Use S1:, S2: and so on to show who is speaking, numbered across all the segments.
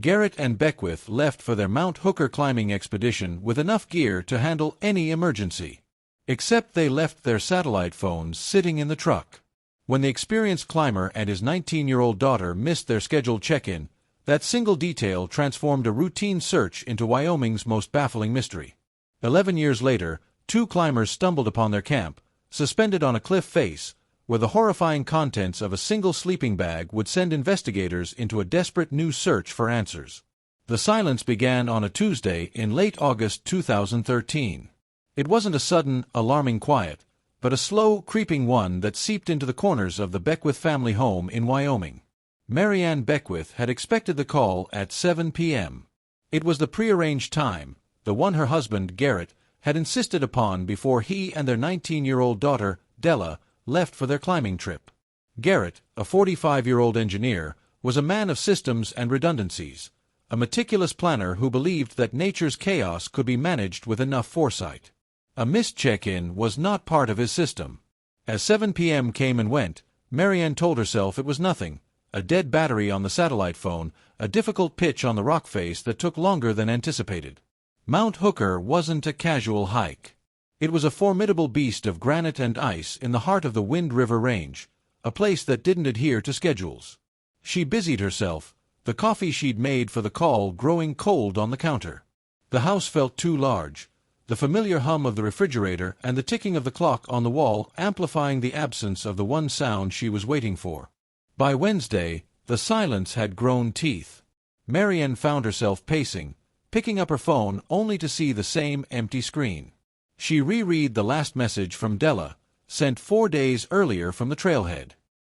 S1: Garrett and Beckwith left for their Mount Hooker climbing expedition with enough gear to handle any emergency. Except they left their satellite phones sitting in the truck. When the experienced climber and his 19-year-old daughter missed their scheduled check-in, that single detail transformed a routine search into Wyoming's most baffling mystery. 11 years later, two climbers stumbled upon their camp, suspended on a cliff face, where the horrifying contents of a single sleeping bag would send investigators into a desperate new search for answers. The silence began on a Tuesday in late August 2013. It wasn't a sudden, alarming quiet, but a slow, creeping one that seeped into the corners of the Beckwith family home in Wyoming. Mary Ann Beckwith had expected the call at 7 p.m. It was the prearranged time, the one her husband, Garrett, had insisted upon before he and their 19-year-old daughter, Della, left for their climbing trip. Garrett, a 45-year-old engineer, was a man of systems and redundancies, a meticulous planner who believed that nature's chaos could be managed with enough foresight. A missed check-in was not part of his system. As 7 p.m. came and went, Mary Ann told herself it was nothing. A dead battery on the satellite phone, a difficult pitch on the rock face that took longer than anticipated. Mount Hooker wasn't a casual hike. It was a formidable beast of granite and ice in the heart of the Wind River Range, a place that didn't adhere to schedules. She busied herself, the coffee she'd made for the call growing cold on the counter. The house felt too large, the familiar hum of the refrigerator and the ticking of the clock on the wall amplifying the absence of the one sound she was waiting for. By Wednesday, the silence had grown teeth. Mary Ann found herself pacing, picking up her phone only to see the same empty screen. She reread the last message from Della, sent 4 days earlier from the trailhead.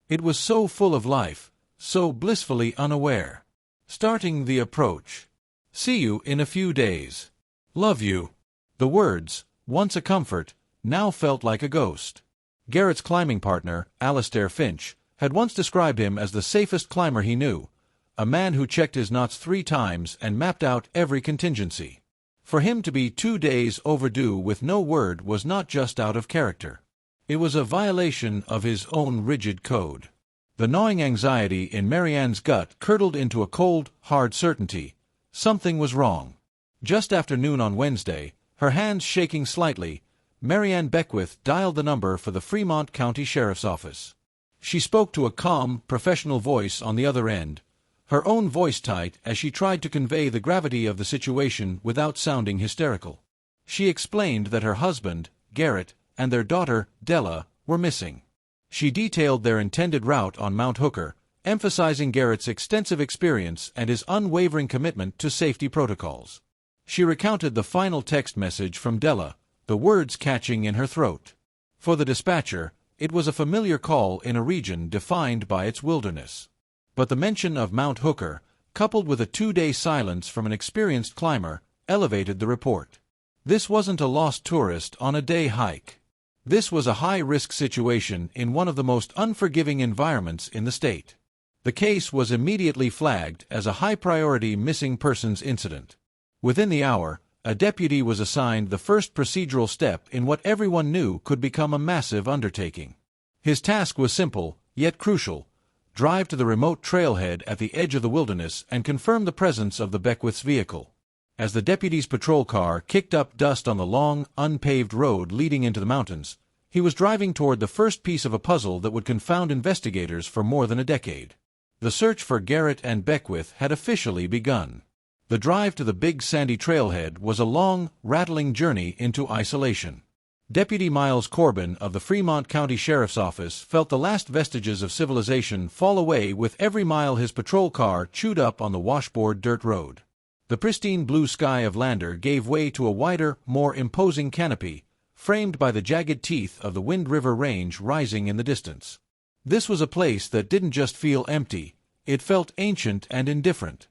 S1: It was so full of life, so blissfully unaware. Starting the approach. See you in a few days. Love you. The words, once a comfort, now felt like a ghost. Garrett's climbing partner, Alastair Finch, had once described him as the safest climber he knew, a man who checked his knots 3 times and mapped out every contingency. For him to be 2 days overdue with no word was not just out of character. It was a violation of his own rigid code. The gnawing anxiety in Mary Ann's gut curdled into a cold, hard certainty. Something was wrong. Just after noon on Wednesday, her hands shaking slightly, Mary Ann Beckwith dialed the number for the Fremont County Sheriff's Office. She spoke to a calm, professional voice on the other end, her own voice tight as she tried to convey the gravity of the situation without sounding hysterical. She explained that her husband, Garrett, and their daughter, Della, were missing. She detailed their intended route on Mount Hooker, emphasizing Garrett's extensive experience and his unwavering commitment to safety protocols. She recounted the final text message from Della, the words catching in her throat. For the dispatcher, it was a familiar call in a region defined by its wilderness. But the mention of Mount Hooker, coupled with a 2-day silence from an experienced climber, elevated the report. This wasn't a lost tourist on a day hike. This was a high-risk situation in one of the most unforgiving environments in the state. The case was immediately flagged as a high-priority missing persons incident. Within the hour, a deputy was assigned the first procedural step in what everyone knew could become a massive undertaking. His task was simple, yet crucial: drive to the remote trailhead at the edge of the wilderness and confirm the presence of the Beckwith's vehicle. As the deputy's patrol car kicked up dust on the long, unpaved road leading into the mountains, he was driving toward the first piece of a puzzle that would confound investigators for more than a decade. The search for Garrett and Beckwith had officially begun. The drive to the big sandy trailhead was a long, rattling journey into isolation. Deputy Miles Corbin of the Fremont County Sheriff's Office felt the last vestiges of civilization fall away with every mile his patrol car chewed up on the washboard dirt road. The pristine blue sky of Lander gave way to a wider, more imposing canopy, framed by the jagged teeth of the Wind River Range rising in the distance. This was a place that didn't just feel empty, it felt ancient and indifferent.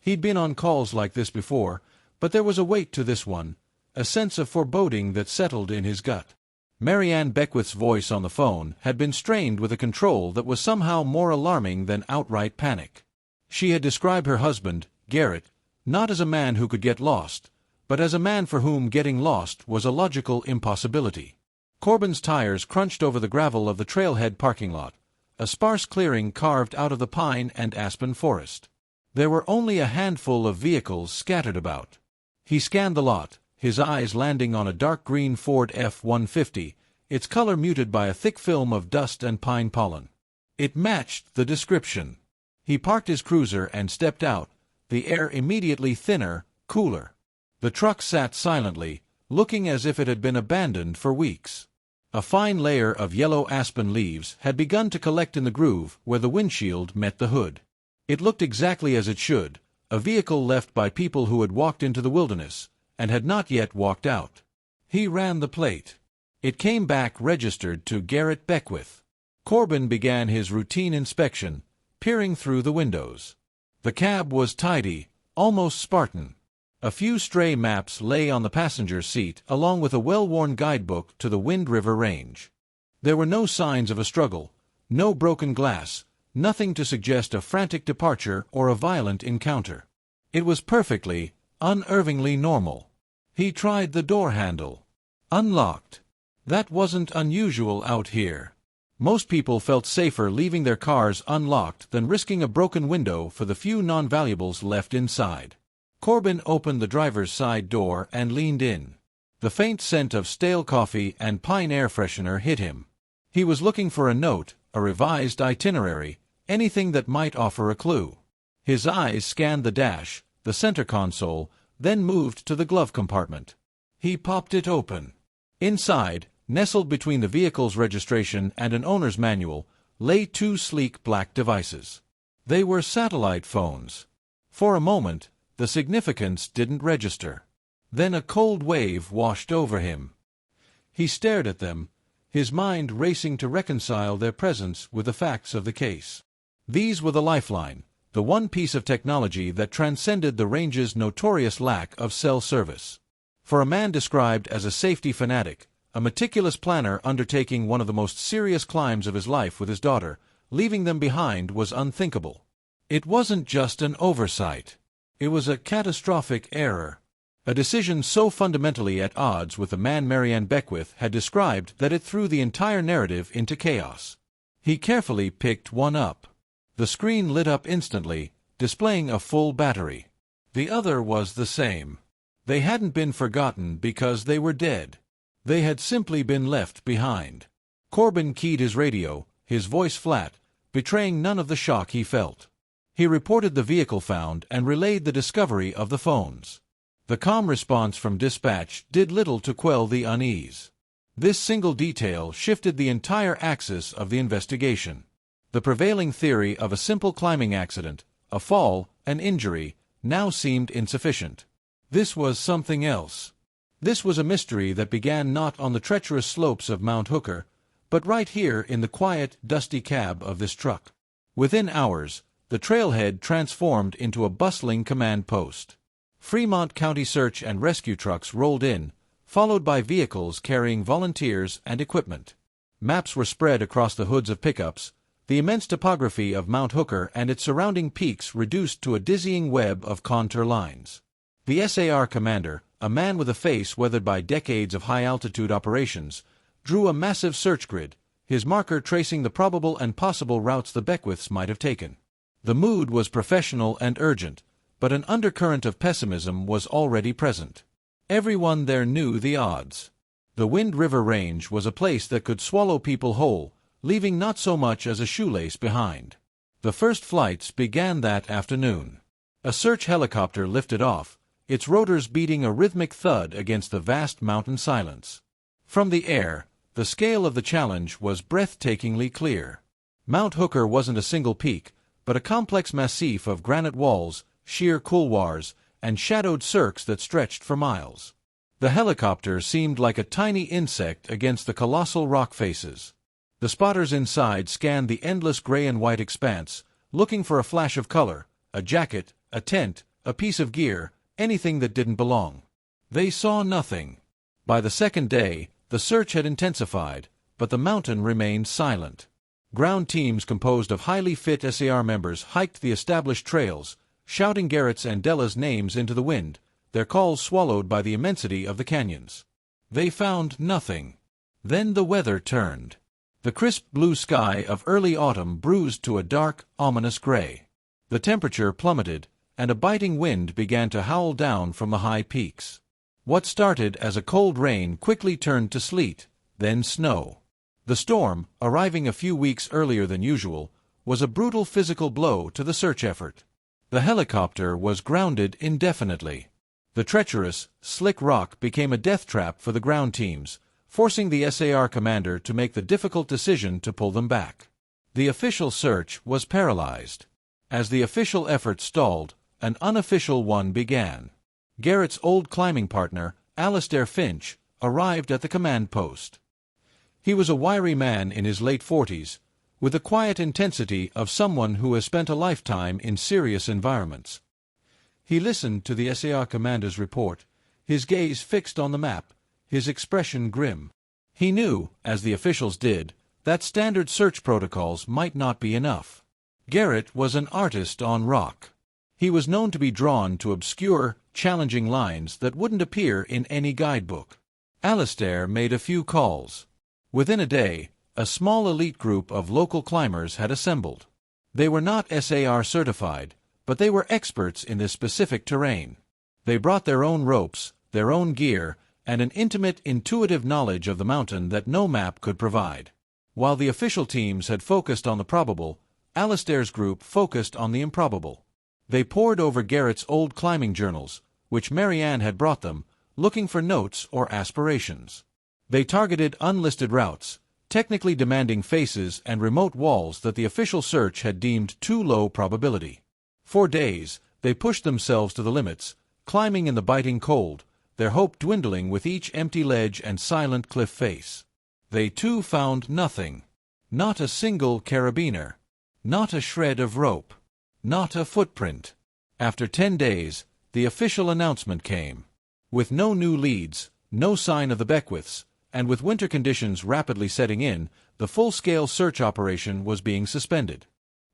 S1: He'd been on calls like this before, but there was a weight to this one, a sense of foreboding that settled in his gut. Mary Ann Beckwith's voice on the phone had been strained with a control that was somehow more alarming than outright panic. She had described her husband, Garrett, not as a man who could get lost, but as a man for whom getting lost was a logical impossibility. Corbin's tires crunched over the gravel of the trailhead parking lot, a sparse clearing carved out of the pine and aspen forest. There were only a handful of vehicles scattered about. He scanned the lot, his eyes landing on a dark green Ford F-150, its color muted by a thick film of dust and pine pollen. It matched the description. He parked his cruiser and stepped out, the air immediately thinner, cooler. The truck sat silently, looking as if it had been abandoned for weeks. A fine layer of yellow aspen leaves had begun to collect in the groove where the windshield met the hood. It looked exactly as it should, a vehicle left by people who had walked into the wilderness, and had not yet walked out. He ran the plate. It came back registered to Garrett Beckwith. Corbin began his routine inspection, peering through the windows. The cab was tidy, almost Spartan. A few stray maps lay on the passenger seat along with a well-worn guidebook to the Wind River Range. There were no signs of a struggle, no broken glass, nothing to suggest a frantic departure or a violent encounter. It was perfectly, unervingly normal. He tried the door handle. Unlocked. That wasn't unusual out here. Most people felt safer leaving their cars unlocked than risking a broken window for the few non-valuables left inside. Corbin opened the driver's side door and leaned in. The faint scent of stale coffee and pine air freshener hit him. He was looking for a note, a revised itinerary, anything that might offer a clue. His eyes scanned the dash, the center console, then moved to the glove compartment. He popped it open. Inside, nestled between the vehicle's registration and an owner's manual, lay two sleek black devices. They were satellite phones. For a moment, the significance didn't register. Then a cold wave washed over him. He stared at them, his mind racing to reconcile their presence with the facts of the case. These were the lifeline, the one piece of technology that transcended the range's notorious lack of cell service. For a man described as a safety fanatic, a meticulous planner undertaking one of the most serious climbs of his life with his daughter, leaving them behind was unthinkable. It wasn't just an oversight. It was a catastrophic error. A decision so fundamentally at odds with the man Marianne Beckwith had described that it threw the entire narrative into chaos. He carefully picked one up. The screen lit up instantly, displaying a full battery. The other was the same. They hadn't been forgotten because they were dead. They had simply been left behind. Corbin keyed his radio, his voice flat, betraying none of the shock he felt. He reported the vehicle found and relayed the discovery of the phones. The calm response from dispatch did little to quell the unease. This single detail shifted the entire axis of the investigation. The prevailing theory of a simple climbing accident, a fall, an injury, now seemed insufficient. This was something else. This was a mystery that began not on the treacherous slopes of Mount Hooker, but right here in the quiet, dusty cab of this truck. Within hours, the trailhead transformed into a bustling command post. Fremont County search and rescue trucks rolled in, followed by vehicles carrying volunteers and equipment. Maps were spread across the hoods of pickups, the immense topography of Mount Hooker and its surrounding peaks reduced to a dizzying web of contour lines. The SAR commander, a man with a face weathered by decades of high-altitude operations, drew a massive search grid, his marker tracing the probable and possible routes the Beckwiths might have taken. The mood was professional and urgent, but an undercurrent of pessimism was already present. Everyone there knew the odds. The Wind River Range was a place that could swallow people whole, leaving not so much as a shoelace behind. The first flights began that afternoon. A search helicopter lifted off, its rotors beating a rhythmic thud against the vast mountain silence. From the air, the scale of the challenge was breathtakingly clear. Mount Hooker wasn't a single peak, but a complex massif of granite walls, sheer couloirs, and shadowed cirques that stretched for miles. The helicopter seemed like a tiny insect against the colossal rock faces. The spotters inside scanned the endless gray and white expanse, looking for a flash of color, a jacket, a tent, a piece of gear, anything that didn't belong. They saw nothing. By the second day, the search had intensified, but the mountain remained silent. Ground teams composed of highly fit SAR members hiked the established trails, shouting Garrett's and Della's names into the wind, their calls swallowed by the immensity of the canyons. They found nothing. Then the weather turned. The crisp blue sky of early autumn bruised to a dark, ominous gray. The temperature plummeted, and a biting wind began to howl down from the high peaks. What started as a cold rain quickly turned to sleet, then snow. The storm, arriving a few weeks earlier than usual, was a brutal physical blow to the search effort. The helicopter was grounded indefinitely. The treacherous, slick rock became a death trap for the ground teams, forcing the SAR commander to make the difficult decision to pull them back. The official search was paralyzed. As the official effort stalled, an unofficial one began. Garrett's old climbing partner, Alastair Finch, arrived at the command post. He was a wiry man in his late 40s, with the quiet intensity of someone who has spent a lifetime in serious environments. He listened to the SAR commander's report, his gaze fixed on the map, his expression grim. He knew, as the officials did, that standard search protocols might not be enough. Garrett was an artist on rock. He was known to be drawn to obscure, challenging lines that wouldn't appear in any guidebook. Alastair made a few calls. Within a day, a small elite group of local climbers had assembled. They were not SAR certified, but they were experts in this specific terrain. They brought their own ropes, their own gear, and an intimate, intuitive knowledge of the mountain that no map could provide. While the official teams had focused on the probable, Alastair's group focused on the improbable. They pored over Garrett's old climbing journals, which Marianne had brought them, looking for notes or aspirations. They targeted unlisted routes, technically demanding faces and remote walls that the official search had deemed too low probability. For days, they pushed themselves to the limits, climbing in the biting cold, their hope dwindling with each empty ledge and silent cliff face. They too found nothing. Not a single carabiner. Not a shred of rope. Not a footprint. After 10 days, the official announcement came. With no new leads, no sign of the Beckwiths, and with winter conditions rapidly setting in, the full-scale search operation was being suspended.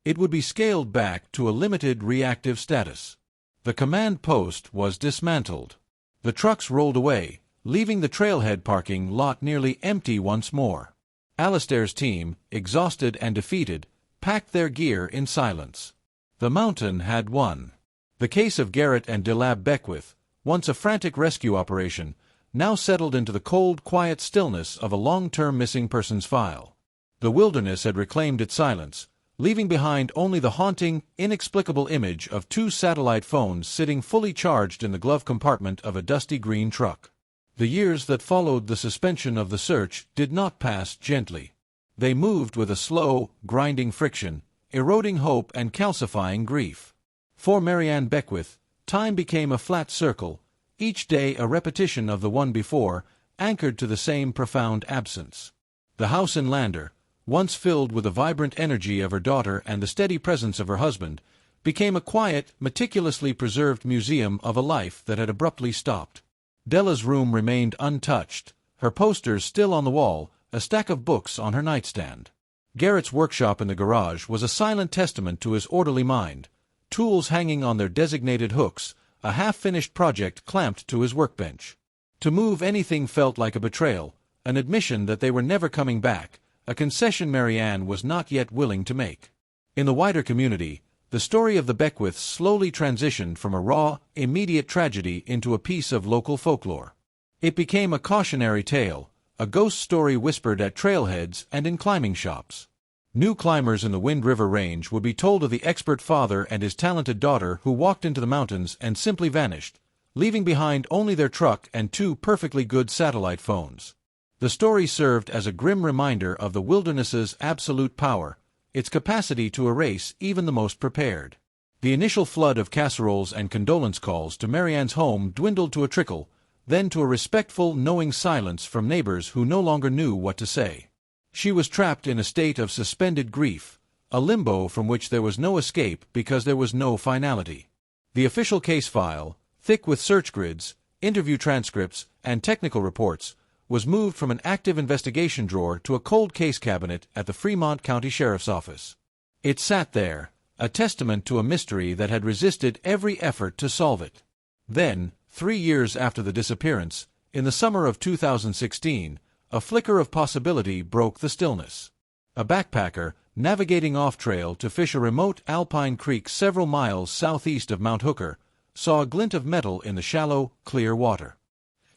S1: It would be scaled back to a limited reactive status. The command post was dismantled. The trucks rolled away, leaving the trailhead parking lot nearly empty once more. Alastair's team, exhausted and defeated, packed their gear in silence. The mountain had won. The case of Garrett and Delab Beckwith, once a frantic rescue operation, now settled into the cold, quiet stillness of a long-term missing persons file. The wilderness had reclaimed its silence, leaving behind only the haunting, inexplicable image of 2 satellite phones sitting fully charged in the glove compartment of a dusty green truck. The years that followed the suspension of the search did not pass gently. They moved with a slow, grinding friction, eroding hope and calcifying grief. For Marianne Beckwith, time became a flat circle, each day a repetition of the one before, anchored to the same profound absence. The house in Lander, once filled with the vibrant energy of her daughter and the steady presence of her husband, became a quiet, meticulously preserved museum of a life that had abruptly stopped. Della's room remained untouched, her posters still on the wall, a stack of books on her nightstand. Garrett's workshop in the garage was a silent testament to his orderly mind, tools hanging on their designated hooks, a half-finished project clamped to his workbench. To move anything felt like a betrayal, an admission that they were never coming back, a concession Marianne was not yet willing to make. In the wider community, the story of the Beckwiths slowly transitioned from a raw, immediate tragedy into a piece of local folklore. It became a cautionary tale, a ghost story whispered at trailheads and in climbing shops. New climbers in the Wind River Range would be told of the expert father and his talented daughter who walked into the mountains and simply vanished, leaving behind only their truck and 2 perfectly good satellite phones. The story served as a grim reminder of the wilderness's absolute power, its capacity to erase even the most prepared. The initial flood of casseroles and condolence calls to Marianne's home dwindled to a trickle, then to a respectful, knowing silence from neighbors who no longer knew what to say. She was trapped in a state of suspended grief, a limbo from which there was no escape because there was no finality. The official case file, thick with search grids, interview transcripts, and technical reports, was moved from an active investigation drawer to a cold case cabinet at the Fremont County Sheriff's Office. It sat there, a testament to a mystery that had resisted every effort to solve it. Then, 3 years after the disappearance, in the summer of 2016, a flicker of possibility broke the stillness. A backpacker, navigating off-trail to fish a remote alpine creek several miles southeast of Mount Hooker, saw a glint of metal in the shallow, clear water.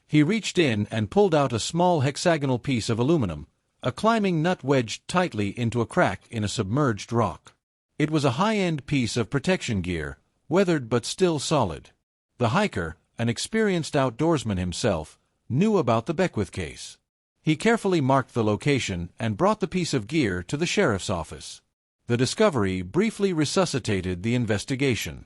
S1: He reached in and pulled out a small hexagonal piece of aluminum, a climbing nut wedged tightly into a crack in a submerged rock. It was a high-end piece of protection gear, weathered but still solid. The hiker, an experienced outdoorsman himself, knew about the Beckwith case. He carefully marked the location and brought the piece of gear to the sheriff's office. The discovery briefly resuscitated the investigation.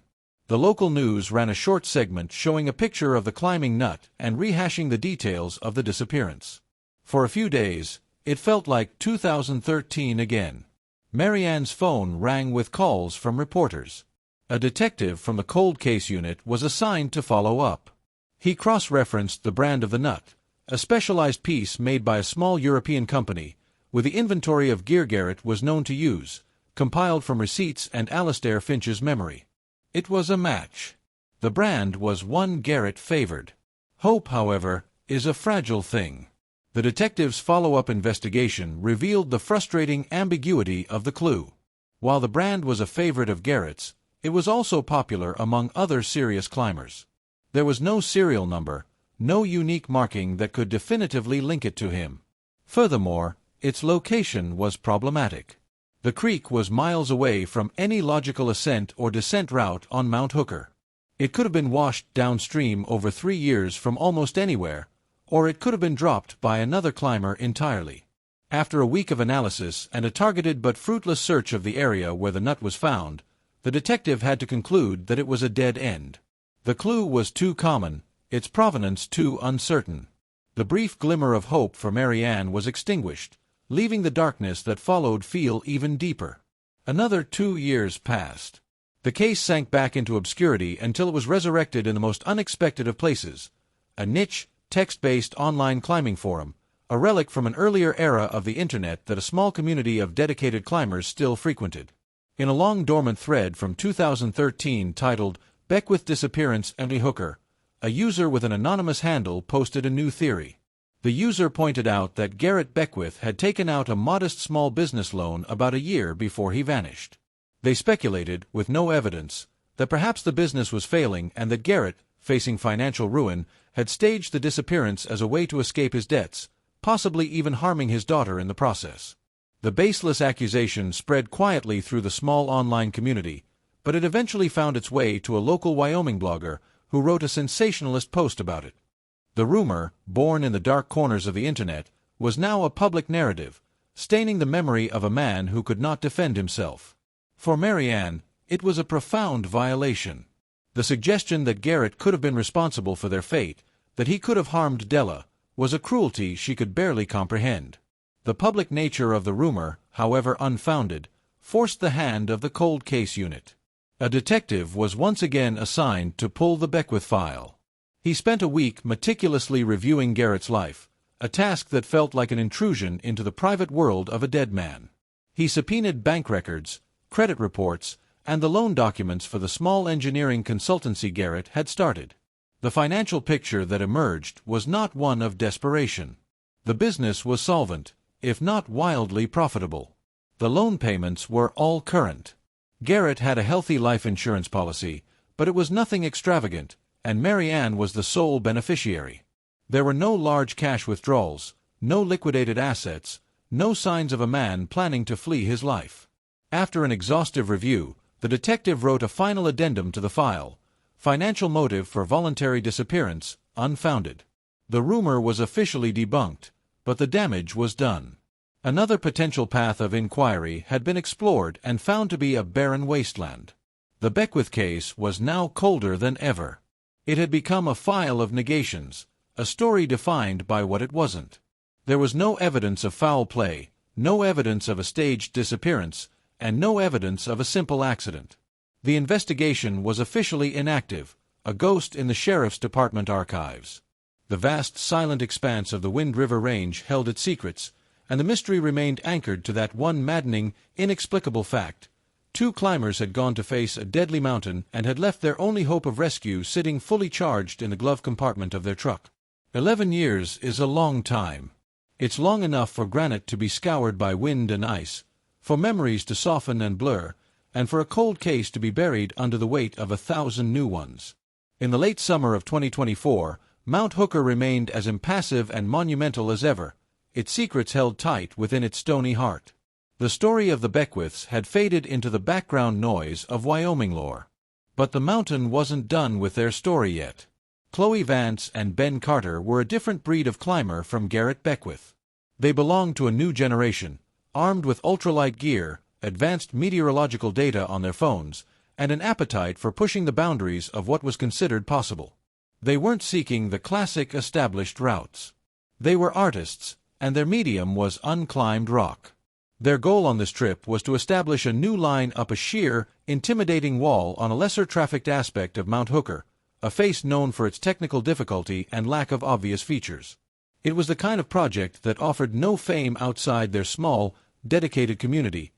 S1: The local news ran a short segment showing a picture of the climbing nut and rehashing the details of the disappearance. For a few days, it felt like 2013 again. Mary Ann's phone rang with calls from reporters. A detective from the cold case unit was assigned to follow up. He cross-referenced the brand of the nut, a specialized piece made by a small European company, with the inventory of gear Garrett was known to use, compiled from receipts and Alastair Finch's memory. It was a match. The brand was one Garrett favored. Hope, however, is a fragile thing. The detective's follow-up investigation revealed the frustrating ambiguity of the clue. While the brand was a favorite of Garrett's, it was also popular among other serious climbers. There was no serial number, no unique marking that could definitively link it to him. Furthermore, its location was problematic. The creek was miles away from any logical ascent or descent route on Mount Hooker. It could have been washed downstream over 3 years from almost anywhere, or it could have been dropped by another climber entirely. After a week of analysis and a targeted but fruitless search of the area where the nut was found, the detective had to conclude that it was a dead end. The clue was too common, its provenance too uncertain. The brief glimmer of hope for Mary Ann was extinguished, leaving the darkness that followed feel even deeper. Another 2 years passed. The case sank back into obscurity until it was resurrected in the most unexpected of places, a niche, text-based online climbing forum, a relic from an earlier era of the Internet that a small community of dedicated climbers still frequented. In a long-dormant thread from 2013 titled Beckwith Disappearance and Hooker, a user with an anonymous handle posted a new theory. The user pointed out that Garrett Beckwith had taken out a modest small business loan about a year before he vanished. They speculated, with no evidence, that perhaps the business was failing and that Garrett, facing financial ruin, had staged the disappearance as a way to escape his debts, possibly even harming his daughter in the process. The baseless accusation spread quietly through the small online community, but it eventually found its way to a local Wyoming blogger who wrote a sensationalist post about it. The rumor, born in the dark corners of the Internet, was now a public narrative, staining the memory of a man who could not defend himself. For Mary Ann, it was a profound violation. The suggestion that Garrett could have been responsible for their fate, that he could have harmed Della, was a cruelty she could barely comprehend. The public nature of the rumor, however unfounded, forced the hand of the cold case unit. A detective was once again assigned to pull the Beckwith file. He spent a week meticulously reviewing Garrett's life, a task that felt like an intrusion into the private world of a dead man. He subpoenaed bank records, credit reports, and the loan documents for the small engineering consultancy Garrett had started. The financial picture that emerged was not one of desperation. The business was solvent, if not wildly profitable. The loan payments were all current. Garrett had a healthy life insurance policy, but it was nothing extravagant, and Mary Ann was the sole beneficiary. There were no large cash withdrawals, no liquidated assets, no signs of a man planning to flee his life. After an exhaustive review, the detective wrote a final addendum to the file: financial motive for voluntary disappearance, unfounded. The rumor was officially debunked, but the damage was done. Another potential path of inquiry had been explored and found to be a barren wasteland. The Beckwith case was now colder than ever. It had become a file of negations, a story defined by what it wasn't. There was no evidence of foul play, no evidence of a staged disappearance, and no evidence of a simple accident. The investigation was officially inactive, a ghost in the Sheriff's Department archives. The vast, silent expanse of the Wind River Range held its secrets, and the mystery remained anchored to that one maddening, inexplicable fact: 2 climbers had gone to face a deadly mountain and had left their only hope of rescue sitting fully charged in the glove compartment of their truck. 11 years is a long time. It's long enough for granite to be scoured by wind and ice, for memories to soften and blur, and for a cold case to be buried under the weight of 1,000 new ones. In the late summer of 2024, Mount Hooker remained as impassive and monumental as ever, its secrets held tight within its stony heart. The story of the Beckwiths had faded into the background noise of Wyoming lore. But the mountain wasn't done with their story yet. Chloe Vance and Ben Carter were a different breed of climber from Garrett Beckwith. They belonged to a new generation, armed with ultralight gear, advanced meteorological data on their phones, and an appetite for pushing the boundaries of what was considered possible. They weren't seeking the classic established routes. They were artists, and their medium was unclimbed rock. Their goal on this trip was to establish a new line up a sheer, intimidating wall on a lesser-trafficked aspect of Mount Hooker, a face known for its technical difficulty and lack of obvious features. It was the kind of project that offered no fame outside their small, dedicated community,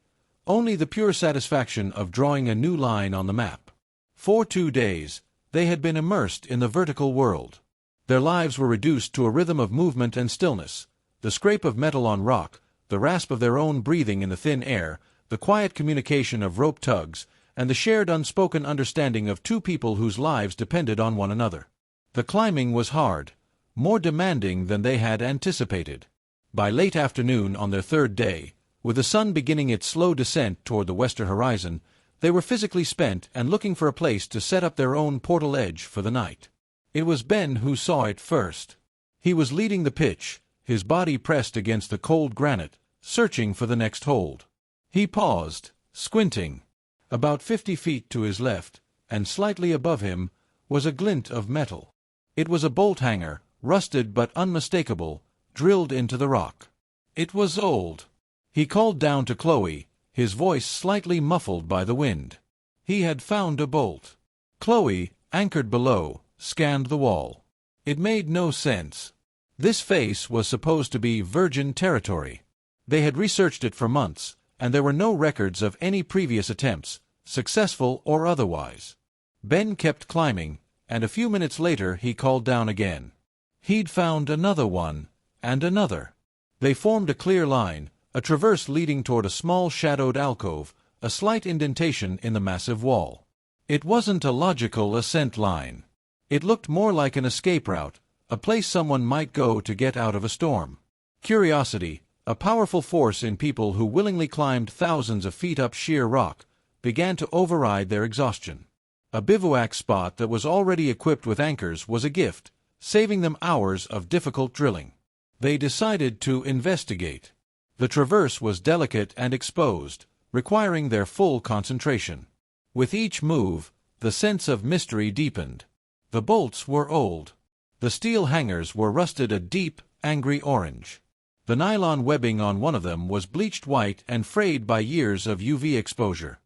S1: only the pure satisfaction of drawing a new line on the map. For 2 days, they had been immersed in the vertical world. Their lives were reduced to a rhythm of movement and stillness, the scrape of metal on rock, the rasp of their own breathing in the thin air, the quiet communication of rope tugs, and the shared unspoken understanding of two people whose lives depended on one another. The climbing was hard, more demanding than they had anticipated. By late afternoon on their 3rd day, with the sun beginning its slow descent toward the western horizon, they were physically spent and looking for a place to set up their own portal edge for the night. It was Ben who saw it first. He was leading the pitch, his body pressed against the cold granite, searching for the next hold. He paused, squinting. About 50 feet to his left, and slightly above him, was a glint of metal. It was a bolt hanger, rusted but unmistakable, drilled into the rock. It was old. He called down to Chloe, his voice slightly muffled by the wind. He had found a bolt. Chloe, anchored below, scanned the wall. It made no sense. This face was supposed to be virgin territory. They had researched it for months, and there were no records of any previous attempts, successful or otherwise. Ben kept climbing, and a few minutes later he called down again. He'd found another one, and another. They formed a clear line, a traverse leading toward a small shadowed alcove, a slight indentation in the massive wall. It wasn't a logical ascent line. It looked more like an escape route, a place someone might go to get out of a storm. Curiosity, a powerful force in people who willingly climbed thousands of feet up sheer rock, began to override their exhaustion. A bivouac spot that was already equipped with anchors was a gift, saving them hours of difficult drilling. They decided to investigate. The traverse was delicate and exposed, requiring their full concentration. With each move, the sense of mystery deepened. The bolts were old. The steel hangers were rusted a deep, angry orange. The nylon webbing on one of them was bleached white and frayed by years of UV exposure.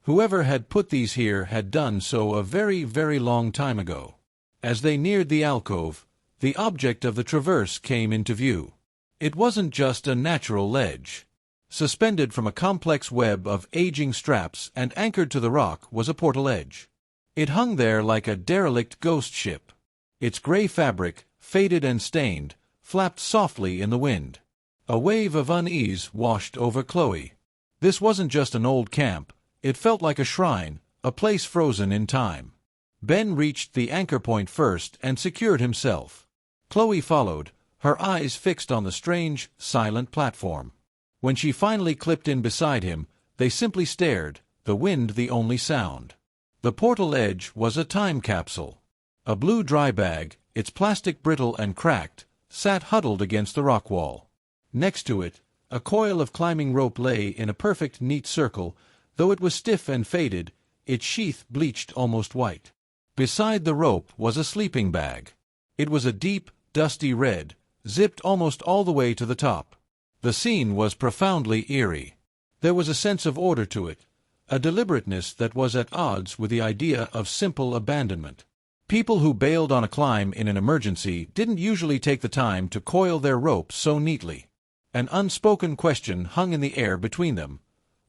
S1: Whoever had put these here had done so a very, very long time ago. As they neared the alcove, the object of the traverse came into view. It wasn't just a natural ledge. Suspended from a complex web of aging straps and anchored to the rock was a portal edge. It hung there like a derelict ghost ship. Its gray fabric, faded and stained, flapped softly in the wind. A wave of unease washed over Chloe. This wasn't just an old camp. It felt like a shrine, a place frozen in time. Ben reached the anchor point first and secured himself. Chloe followed, her eyes fixed on the strange, silent platform. When she finally clipped in beside him, they simply stared, the wind the only sound. The portal edge was a time capsule. A blue dry bag, its plastic brittle and cracked, sat huddled against the rock wall. Next to it, a coil of climbing rope lay in a perfect neat circle, though it was stiff and faded, its sheath bleached almost white. Beside the rope was a sleeping bag. It was a deep, dusty red, zipped almost all the way to the top. The scene was profoundly eerie. There was a sense of order to it, a deliberateness that was at odds with the idea of simple abandonment. People who bailed on a climb in an emergency didn't usually take the time to coil their rope so neatly. An unspoken question hung in the air between them.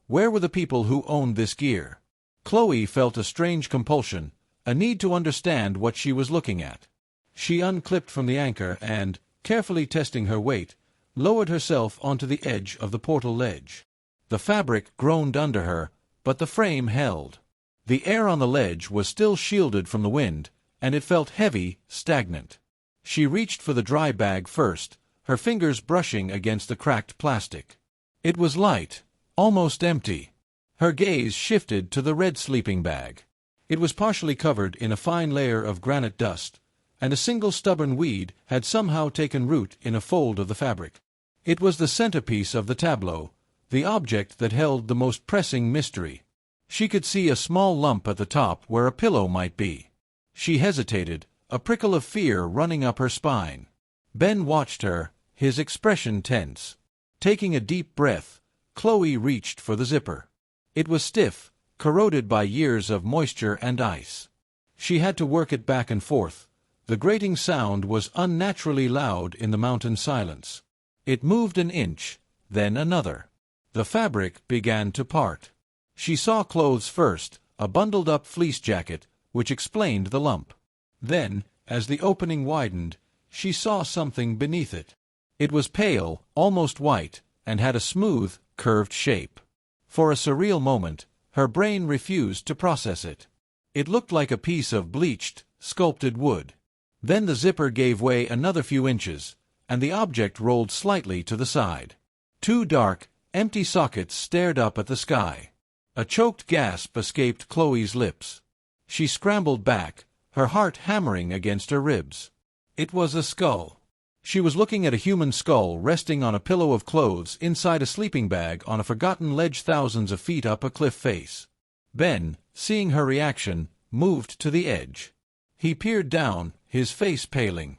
S1: Where were the people who owned this gear? Chloe felt a strange compulsion, a need to understand what she was looking at. She unclipped from the anchor and, carefully testing her weight, lowered herself onto the edge of the portal ledge. The fabric groaned under her, but the frame held. The air on the ledge was still shielded from the wind, and it felt heavy, stagnant. She reached for the dry bag first, her fingers brushing against the cracked plastic. It was light, almost empty. Her gaze shifted to the red sleeping bag. It was partially covered in a fine layer of granite dust, and a single stubborn weed had somehow taken root in a fold of the fabric. It was the centerpiece of the tableau, the object that held the most pressing mystery. She could see a small lump at the top where a pillow might be. She hesitated, a prickle of fear running up her spine. Ben watched her, his expression tense. Taking a deep breath, Chloe reached for the zipper. It was stiff, corroded by years of moisture and ice. She had to work it back and forth. The grating sound was unnaturally loud in the mountain silence. It moved an inch, then another. The fabric began to part. She saw clothes first, a bundled-up fleece jacket, which explained the lump. Then, as the opening widened, she saw something beneath it. It was pale, almost white, and had a smooth, curved shape. For a surreal moment, her brain refused to process it. It looked like a piece of bleached, sculpted wood. Then the zipper gave way another few inches, and the object rolled slightly to the side. Two dark, empty sockets stared up at the sky. A choked gasp escaped Chloe's lips. She scrambled back, her heart hammering against her ribs. It was a skull. She was looking at a human skull resting on a pillow of clothes inside a sleeping bag on a forgotten ledge thousands of feet up a cliff face. Ben, seeing her reaction, moved to the edge. He peered down, his face paling.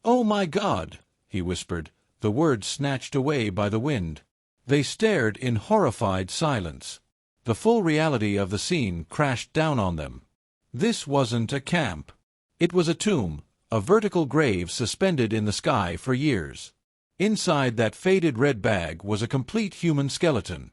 S1: "Oh my God!" he whispered, the words snatched away by the wind. They stared in horrified silence. The full reality of the scene crashed down on them. This wasn't a camp. It was a tomb, a vertical grave suspended in the sky for years. Inside that faded red bag was a complete human skeleton.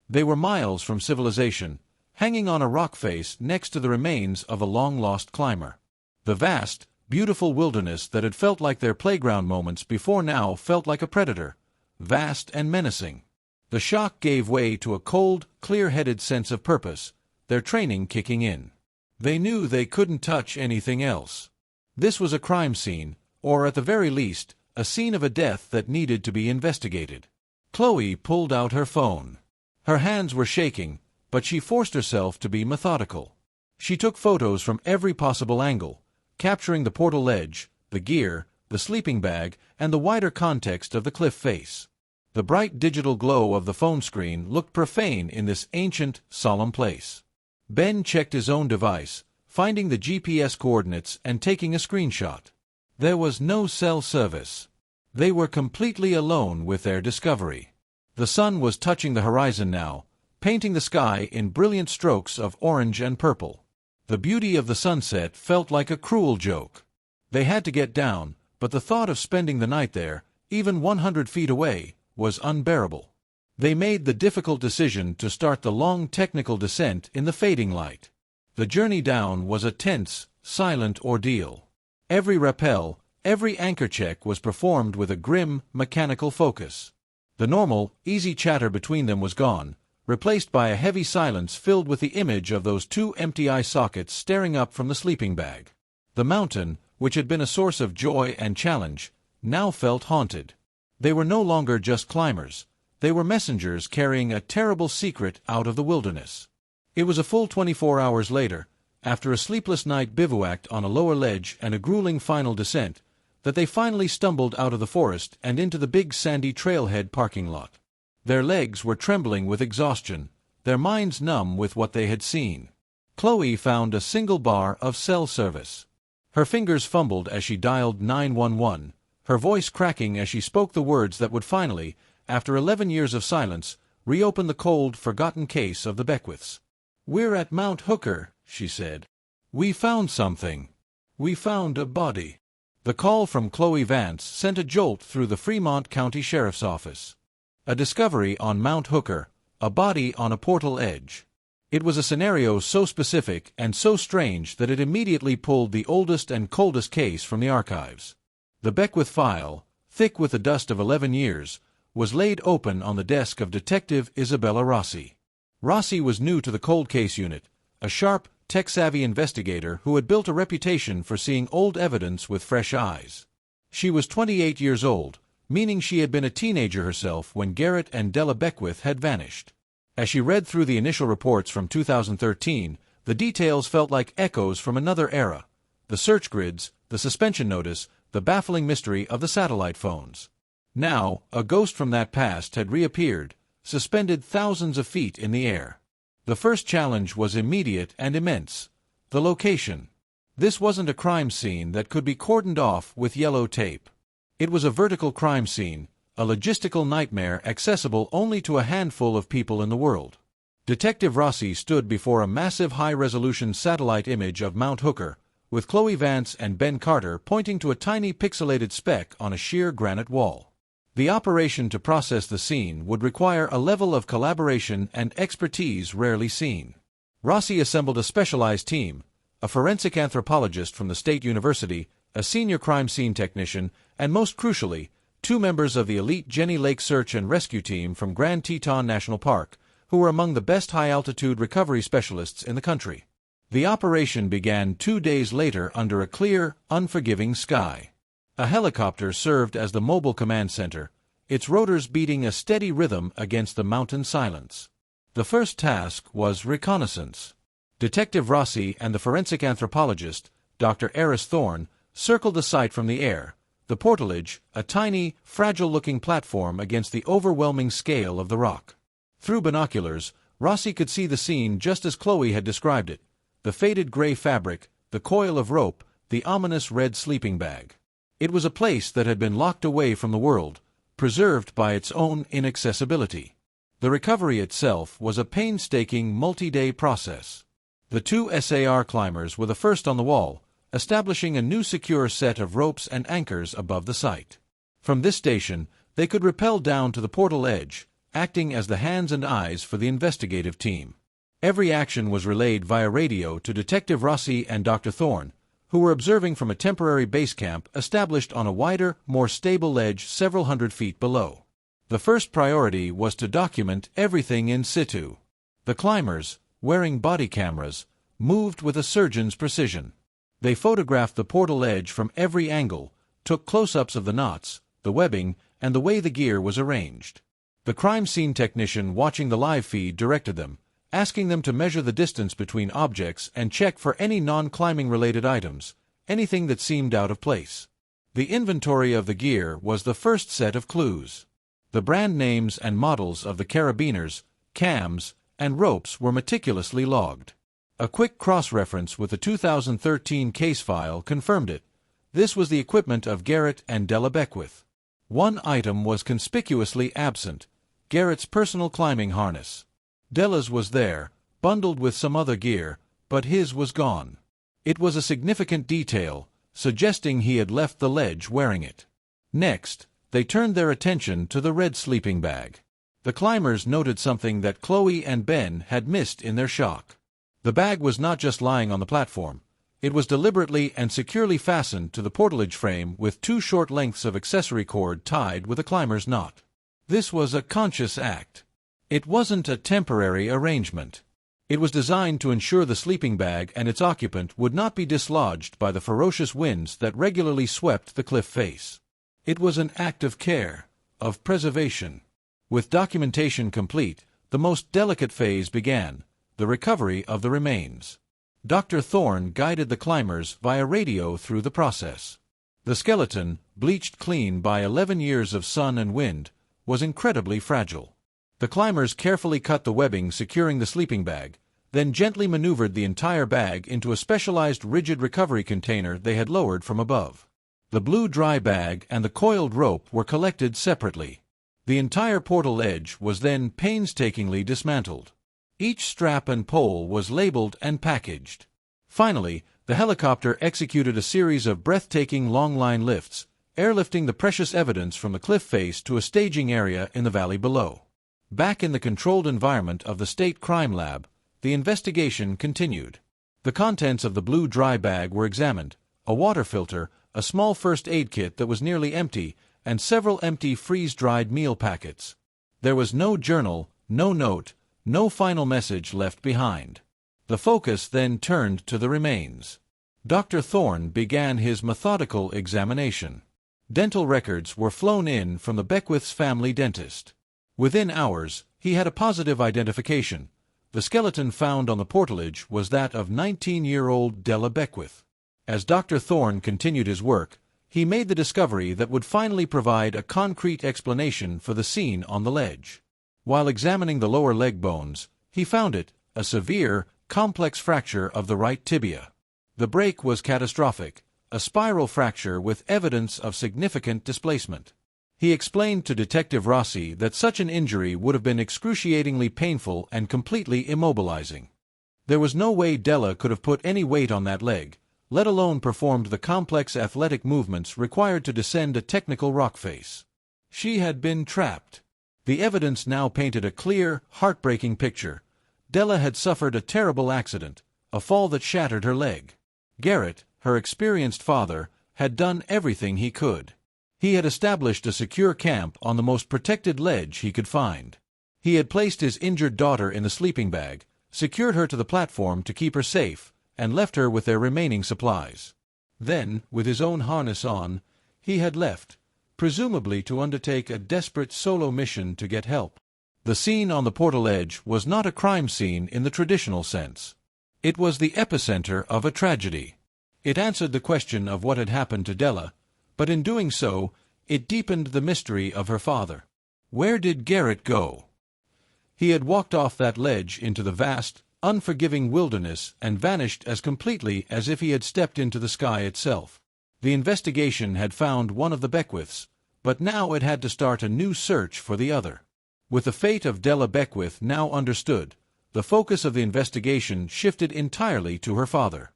S1: They were miles from civilization, hanging on a rock face next to the remains of a long-lost climber. The vast, beautiful wilderness that had felt like their playground moments before now felt like a predator, vast and menacing. The shock gave way to a cold, clear-headed sense of purpose, their training kicking in. They knew they couldn't touch anything else. This was a crime scene, or at the very least, a scene of a death that needed to be investigated. Chloe pulled out her phone. Her hands were shaking, but she forced herself to be methodical. She took photos from every possible angle, capturing the portal ledge, the gear, the sleeping bag, and the wider context of the cliff face. The bright digital glow of the phone screen looked profane in this ancient, solemn place. Ben checked his own device, finding the GPS coordinates and taking a screenshot. There was no cell service. They were completely alone with their discovery. The sun was touching the horizon now, painting the sky in brilliant strokes of orange and purple. The beauty of the sunset felt like a cruel joke. They had to get down, but the thought of spending the night there, even 100 feet away, was unbearable. They made the difficult decision to start the long technical descent in the fading light. The journey down was a tense, silent ordeal. Every rappel, every anchor check was performed with a grim, mechanical focus. The normal, easy chatter between them was gone, replaced by a heavy silence filled with the image of those two empty eye sockets staring up from the sleeping bag. The mountain, which had been a source of joy and challenge, now felt haunted. They were no longer just climbers. They were messengers carrying a terrible secret out of the wilderness. It was a full 24 hours later, after a sleepless night bivouacked on a lower ledge and a grueling final descent, that they finally stumbled out of the forest and into the big sandy trailhead parking lot. Their legs were trembling with exhaustion, their minds numb with what they had seen. Chloe found a single bar of cell service. Her fingers fumbled as she dialed 911, her voice cracking as she spoke the words that would finally, after 11 years of silence, reopen the cold, forgotten case of the Beckwiths. "We're at Mount Hooker," she said. "We found something. We found a body." The call from Chloe Vance sent a jolt through the Fremont County Sheriff's Office. A discovery on Mount Hooker, a body on a portal edge. It was a scenario so specific and so strange that it immediately pulled the oldest and coldest case from the archives. The Beckwith file, thick with the dust of 11 years, was laid open on the desk of Detective Isabella Rossi. Rossi was new to the cold case unit, a sharp, tech-savvy investigator who had built a reputation for seeing old evidence with fresh eyes. She was 28 years old, meaning she had been a teenager herself when Garrett and Della Beckwith had vanished. As she read through the initial reports from 2013, the details felt like echoes from another era. The search grids, the suspension notice, the baffling mystery of the satellite phones. Now, a ghost from that past had reappeared, suspended thousands of feet in the air. The first challenge was immediate and immense: the location. This wasn't a crime scene that could be cordoned off with yellow tape. It was a vertical crime scene, a logistical nightmare accessible only to a handful of people in the world. Detective Rossi stood before a massive high-resolution satellite image of Mount Hooker, with Chloe Vance and Ben Carter pointing to a tiny pixelated speck on a sheer granite wall. The operation to process the scene would require a level of collaboration and expertise rarely seen. Rossi assembled a specialized team, a forensic anthropologist from the State University, a senior crime scene technician, and most crucially, 2 members of the elite Jenny Lake Search and Rescue Team from Grand Teton National Park, who were among the best high-altitude recovery specialists in the country. The operation began 2 days later under a clear, unforgiving sky. A helicopter served as the mobile command center, its rotors beating a steady rhythm against the mountain silence. The first task was reconnaissance. Detective Rossi and the forensic anthropologist, Dr. Eris Thorne, circled the site from the air, the portalage, a tiny, fragile-looking platform against the overwhelming scale of the rock. Through binoculars, Rossi could see the scene just as Chloe had described it: the faded gray fabric, the coil of rope, the ominous red sleeping bag. It was a place that had been locked away from the world, preserved by its own inaccessibility. The recovery itself was a painstaking multi-day process. The 2 SAR climbers were the first on the wall, establishing a new secure set of ropes and anchors above the site. From this station, they could rappel down to the portal edge, acting as the hands and eyes for the investigative team. Every action was relayed via radio to Detective Rossi and Dr. Thorne, who were observing from a temporary base camp established on a wider, more stable ledge several hundred feet below. The first priority was to document everything in situ. The climbers, wearing body cameras, moved with a surgeon's precision. They photographed the portal edge from every angle, took close-ups of the knots, the webbing, and the way the gear was arranged. The crime scene technician watching the live feed directed them, asking them to measure the distance between objects and check for any non-climbing related items, anything that seemed out of place. The inventory of the gear was the first set of clues. The brand names and models of the carabiners, cams, and ropes were meticulously logged. A quick cross-reference with the 2013 case file confirmed it. This was the equipment of Garrett and Della Beckwith. One item was conspicuously absent: Garrett's personal climbing harness. Della's was there, bundled with some other gear, but his was gone. It was a significant detail, suggesting he had left the ledge wearing it. Next, they turned their attention to the red sleeping bag. The climbers noted something that Chloe and Ben had missed in their shock. The bag was not just lying on the platform. It was deliberately and securely fastened to the portalage frame with 2 short lengths of accessory cord tied with a climber's knot. This was a conscious act. It wasn't a temporary arrangement. It was designed to ensure the sleeping bag and its occupant would not be dislodged by the ferocious winds that regularly swept the cliff face. It was an act of care, of preservation. With documentation complete, the most delicate phase began: the recovery of the remains. Dr. Thorne guided the climbers via radio through the process. The skeleton, bleached clean by 11 years of sun and wind, was incredibly fragile. The climbers carefully cut the webbing securing the sleeping bag, then gently maneuvered the entire bag into a specialized rigid recovery container they had lowered from above. The blue dry bag and the coiled rope were collected separately. The entire portal edge was then painstakingly dismantled. Each strap and pole was labeled and packaged. Finally, the helicopter executed a series of breathtaking long-line lifts, airlifting the precious evidence from the cliff face to a staging area in the valley below. Back in the controlled environment of the State Crime Lab, the investigation continued. The contents of the blue dry bag were examined: a water filter, a small first aid kit that was nearly empty, and several empty freeze-dried meal packets. There was no journal, no note, no final message left behind. The focus then turned to the remains. Dr. Thorne began his methodical examination. Dental records were flown in from the Beckwith's family dentist. Within hours, he had a positive identification. The skeleton found on the portalage was that of 19-year-old Della Beckwith. As Dr. Thorne continued his work, he made the discovery that would finally provide a concrete explanation for the scene on the ledge. While examining the lower leg bones, he found it, a severe, complex fracture of the right tibia. The break was catastrophic, a spiral fracture with evidence of significant displacement. He explained to Detective Rossi that such an injury would have been excruciatingly painful and completely immobilizing. There was no way Della could have put any weight on that leg, let alone performed the complex athletic movements required to descend a technical rock face. She had been trapped. The evidence now painted a clear, heartbreaking picture. Della had suffered a terrible accident, a fall that shattered her leg. Garrett, her experienced father, had done everything he could. He had established a secure camp on the most protected ledge he could find. He had placed his injured daughter in the sleeping bag, secured her to the platform to keep her safe, and left her with their remaining supplies. Then, with his own harness on, he had left, presumably to undertake a desperate solo mission to get help. The scene on the portal edge was not a crime scene in the traditional sense. It was the epicenter of a tragedy. It answered the question of what had happened to Della, but in doing so, it deepened the mystery of her father. Where did Garrett go? He had walked off that ledge into the vast, unforgiving wilderness and vanished as completely as if he had stepped into the sky itself. The investigation had found one of the Beckwiths, but now it had to start a new search for the other. With the fate of Della Beckwith now understood, the focus of the investigation shifted entirely to her father.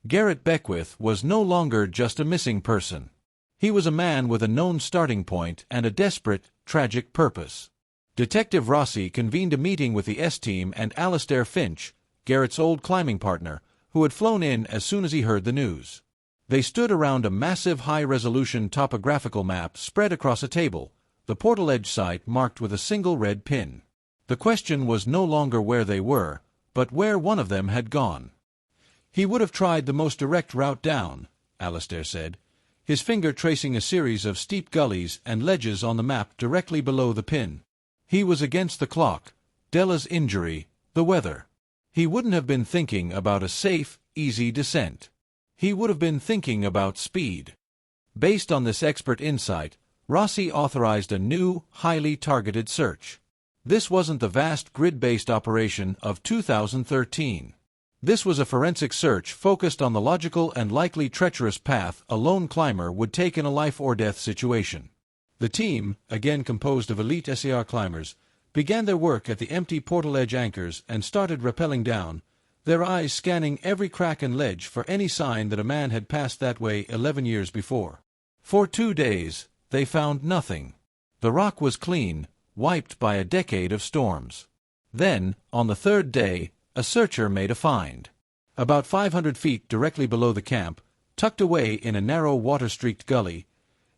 S1: Garrett Beckwith was no longer just a missing person. He was a man with a known starting point and a desperate, tragic purpose. Detective Rossi convened a meeting with the S-Team and Alastair Finch, Garrett's old climbing partner, who had flown in as soon as he heard the news. They stood around a massive high-resolution topographical map spread across a table, the portal edge site marked with a single red pin. The question was no longer where they were, but where one of them had gone. He would have tried the most direct route down, Alastair said, his finger tracing a series of steep gullies and ledges on the map directly below the pin. He was against the clock, Della's injury, the weather. He wouldn't have been thinking about a safe, easy descent. He would have been thinking about speed. Based on this expert insight, Rossi authorized a new, highly targeted search. This wasn't the vast grid-based operation of 2013. This was a forensic search focused on the logical and likely treacherous path a lone climber would take in a life-or-death situation. The team, again composed of elite SAR climbers, began their work at the empty portal edge anchors and started rappelling down, their eyes scanning every crack and ledge for any sign that a man had passed that way 11 years before. For 2 days, they found nothing. The rock was clean, wiped by a decade of storms. Then, on the 3rd day, a searcher made a find. About 500 feet directly below the camp, tucked away in a narrow water-streaked gully,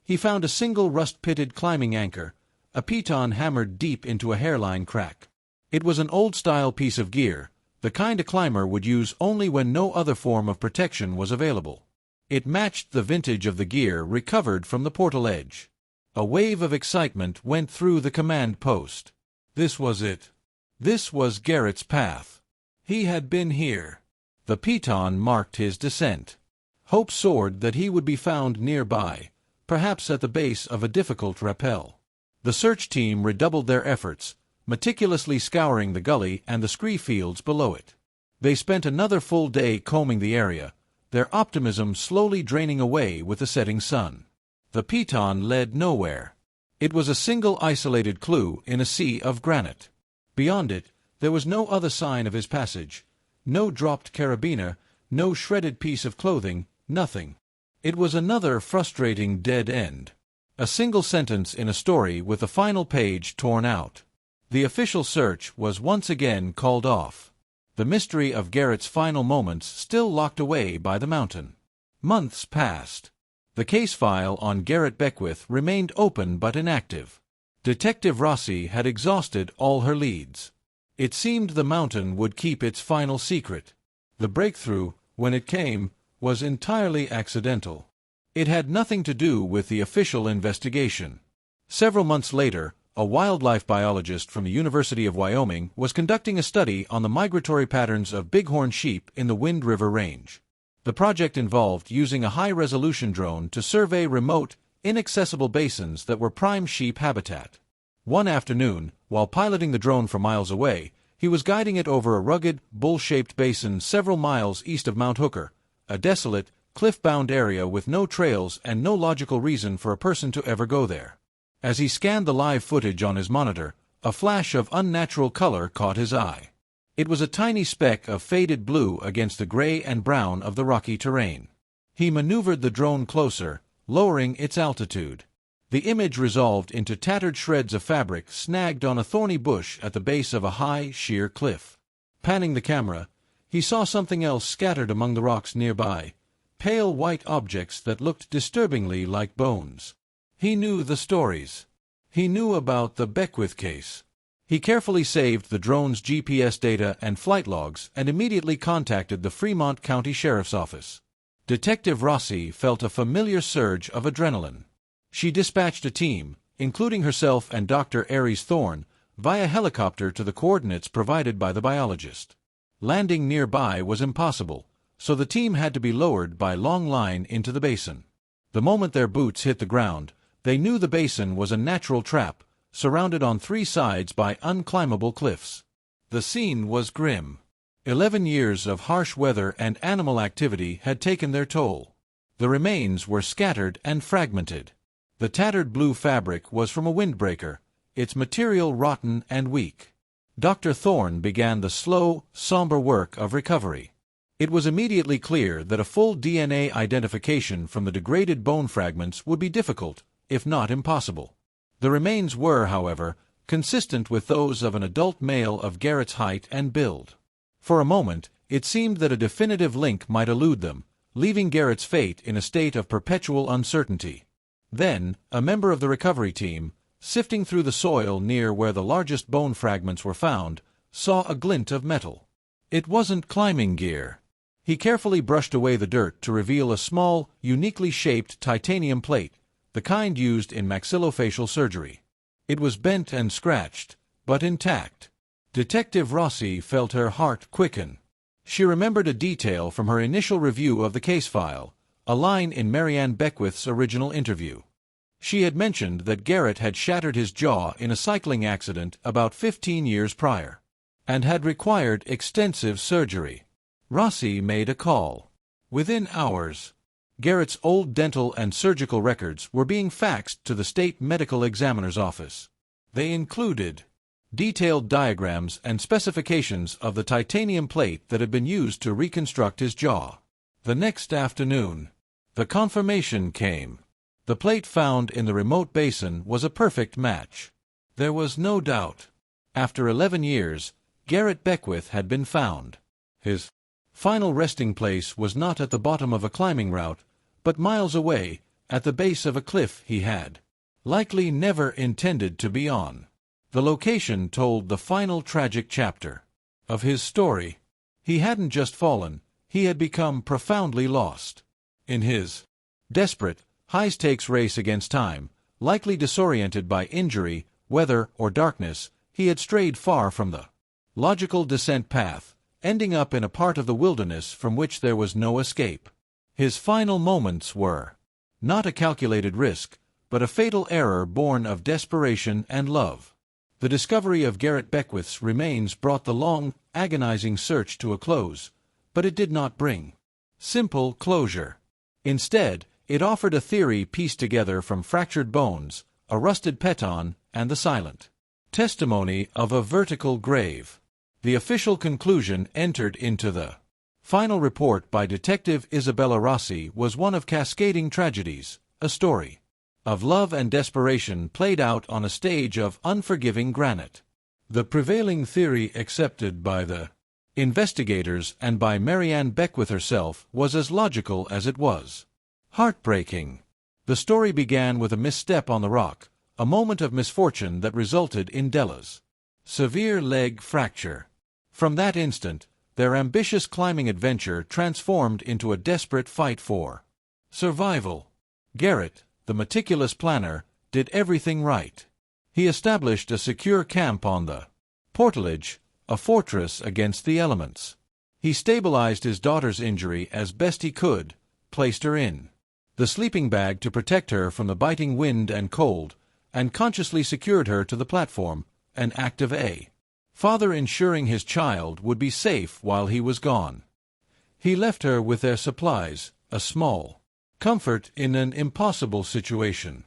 S1: he found a single rust-pitted climbing anchor, a piton hammered deep into a hairline crack. It was an old-style piece of gear, the kind a climber would use only when no other form of protection was available. It matched the vintage of the gear recovered from the portal edge. A wave of excitement went through the command post. This was it. This was Garrett's path. He had been here. The piton marked his descent. Hope soared that he would be found nearby, perhaps at the base of a difficult rappel. The search team redoubled their efforts, meticulously scouring the gully and the scree fields below it. They spent another full day combing the area, their optimism slowly draining away with the setting sun. The piton led nowhere. It was a single isolated clue in a sea of granite. Beyond it, there was no other sign of his passage, no dropped carabiner, no shredded piece of clothing, nothing. It was another frustrating dead end. A single sentence in a story with the final page torn out. The official search was once again called off. The mystery of Garrett's final moments still locked away by the mountain. Months passed. The case file on Garrett Beckwith remained open but inactive. Detective Rossi had exhausted all her leads. It seemed the mountain would keep its final secret. The breakthrough, when it came, was entirely accidental. It had nothing to do with the official investigation. Several months later, a wildlife biologist from the University of Wyoming was conducting a study on the migratory patterns of bighorn sheep in the Wind River Range. The project involved using a high-resolution drone to survey remote, inaccessible basins that were prime sheep habitat. One afternoon, while piloting the drone from miles away, he was guiding it over a rugged, bowl-shaped basin several miles east of Mount Hooker, a desolate, cliff-bound area with no trails and no logical reason for a person to ever go there. As he scanned the live footage on his monitor, a flash of unnatural color caught his eye. It was a tiny speck of faded blue against the gray and brown of the rocky terrain. He maneuvered the drone closer, lowering its altitude. The image resolved into tattered shreds of fabric snagged on a thorny bush at the base of a high, sheer cliff. Panning the camera, he saw something else scattered among the rocks nearby, pale white objects that looked disturbingly like bones. He knew the stories. He knew about the Beckwith case. He carefully saved the drone's GPS data and flight logs and immediately contacted the Fremont County Sheriff's Office. Detective Rossi felt a familiar surge of adrenaline. She dispatched a team, including herself and Dr. Aries Thorne, via helicopter to the coordinates provided by the biologist. Landing nearby was impossible, so the team had to be lowered by long line into the basin. The moment their boots hit the ground, they knew the basin was a natural trap, surrounded on three sides by unclimbable cliffs. The scene was grim. 11 years of harsh weather and animal activity had taken their toll. The remains were scattered and fragmented. The tattered blue fabric was from a windbreaker, its material rotten and weak. Dr. Thorne began the slow, somber work of recovery. It was immediately clear that a full DNA identification from the degraded bone fragments would be difficult, if not impossible. The remains were, however, consistent with those of an adult male of Garrett's height and build. For a moment, it seemed that a definitive link might elude them, leaving Garrett's fate in a state of perpetual uncertainty. Then, a member of the recovery team, sifting through the soil near where the largest bone fragments were found, saw a glint of metal. It wasn't climbing gear. He carefully brushed away the dirt to reveal a small, uniquely shaped titanium plate, the kind used in maxillofacial surgery. It was bent and scratched, but intact. Detective Rossi felt her heart quicken. She remembered a detail from her initial review of the case file, a line in Marianne Beckwith's original interview. She had mentioned that Garrett had shattered his jaw in a cycling accident about 15 years prior, and had required extensive surgery. Rossi made a call. Within hours, Garrett's old dental and surgical records were being faxed to the state medical examiner's office. They included detailed diagrams and specifications of the titanium plate that had been used to reconstruct his jaw. The next afternoon, the confirmation came. The plate found in the remote basin was a perfect match. There was no doubt. After 11 years, Garrett Beckwith had been found. His final resting place was not at the bottom of a climbing route, but miles away, at the base of a cliff he had likely never intended to be on. The location told the final tragic chapter of his story. He hadn't just fallen, he had become profoundly lost. In his desperate, high-stakes race against time, likely disoriented by injury, weather, or darkness, he had strayed far from the logical descent path, ending up in a part of the wilderness from which there was no escape. His final moments were not a calculated risk, but a fatal error born of desperation and love. The discovery of Garrett Beckwith's remains brought the long, agonizing search to a close, but it did not bring simple closure. Instead, it offered a theory pieced together from fractured bones, a rusted peton, and the silent testimony of a vertical grave. The official conclusion entered into the final report by Detective Isabella Rossi was one of cascading tragedies, a story of love and desperation played out on a stage of unforgiving granite. The prevailing theory accepted by the investigators and by Marianne Beckwith herself was as logical as it was Heartbreaking. The story began with a misstep on the rock, a moment of misfortune that resulted in Della's severe leg fracture. From that instant, their ambitious climbing adventure transformed into a desperate fight for survival. Garrett, the meticulous planner, did everything right. He established a secure camp on the portalage, a fortress against the elements. He stabilized his daughter's injury as best he could, placed her in the sleeping bag to protect her from the biting wind and cold, and consciously secured her to the platform, an act of a father ensuring his child would be safe while he was gone. He left her with their supplies, a small comfort in an impossible situation.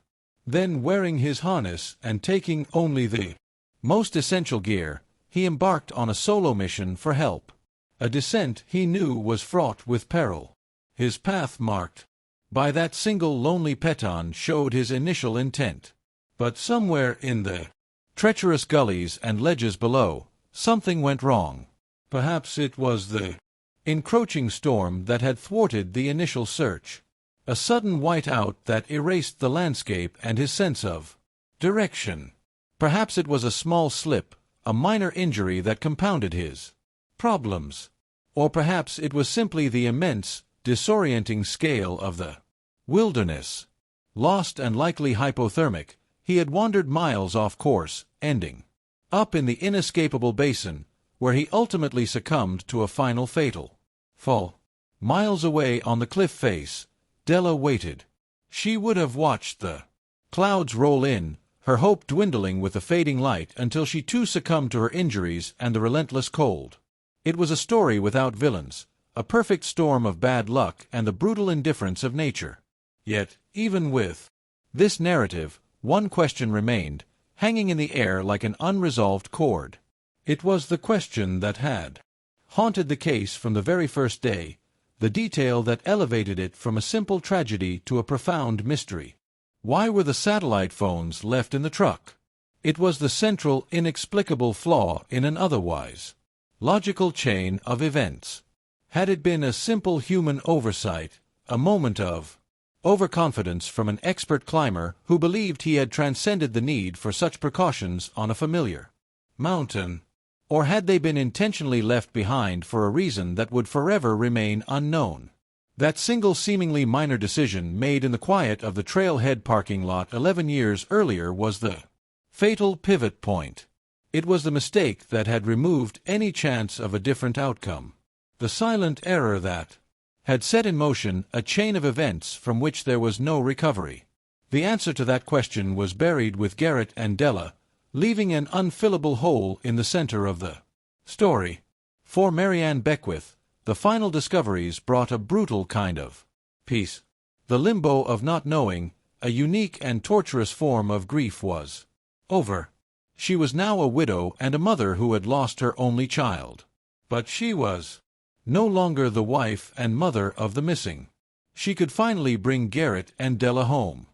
S1: Then, wearing his harness and taking only the most essential gear, he embarked on a solo mission for help. A descent he knew was fraught with peril. His path marked by that single lonely peton showed his initial intent. But somewhere in the treacherous gullies and ledges below, something went wrong. Perhaps it was the encroaching storm that had thwarted the initial search. A sudden whiteout that erased the landscape and his sense of direction. Perhaps it was a small slip, a minor injury that compounded his problems. Or perhaps it was simply the immense, disorienting scale of the wilderness. Lost and likely hypothermic, he had wandered miles off course, ending up in the inescapable basin, where he ultimately succumbed to a final fatal fall. Miles away on the cliff face, Della waited. She would have watched the clouds roll in, her hope dwindling with the fading light until she too succumbed to her injuries and the relentless cold. It was a story without villains, a perfect storm of bad luck and the brutal indifference of nature. Yet, even with this narrative, one question remained, hanging in the air like an unresolved chord. It was the question that had haunted the case from the very first day, the detail that elevated it from a simple tragedy to a profound mystery. Why were the satellite phones left in the truck? It was the central, inexplicable flaw in an otherwise logical chain of events. Had it been a simple human oversight, a moment of overconfidence from an expert climber who believed he had transcended the need for such precautions on a familiar mountain? Or had they been intentionally left behind for a reason that would forever remain unknown? That single seemingly minor decision made in the quiet of the trailhead parking lot 11 years earlier was the fatal pivot point. It was the mistake that had removed any chance of a different outcome. The silent error that had set in motion a chain of events from which there was no recovery. The answer to that question was buried with Garrett and Della, leaving an unfillable hole in the center of the story. For Marianne Beckwith, the final discoveries brought a brutal kind of peace. The limbo of not knowing, a unique and torturous form of grief, was over. She was now a widow and a mother who had lost her only child. But she was no longer the wife and mother of the missing. She could finally bring Garrett and Della home.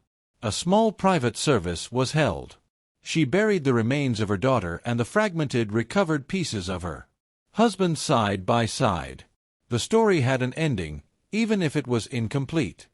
S1: A small private service was held. She buried the remains of her daughter and the fragmented, recovered pieces of her husband side by side. The story had an ending, even if it was incomplete.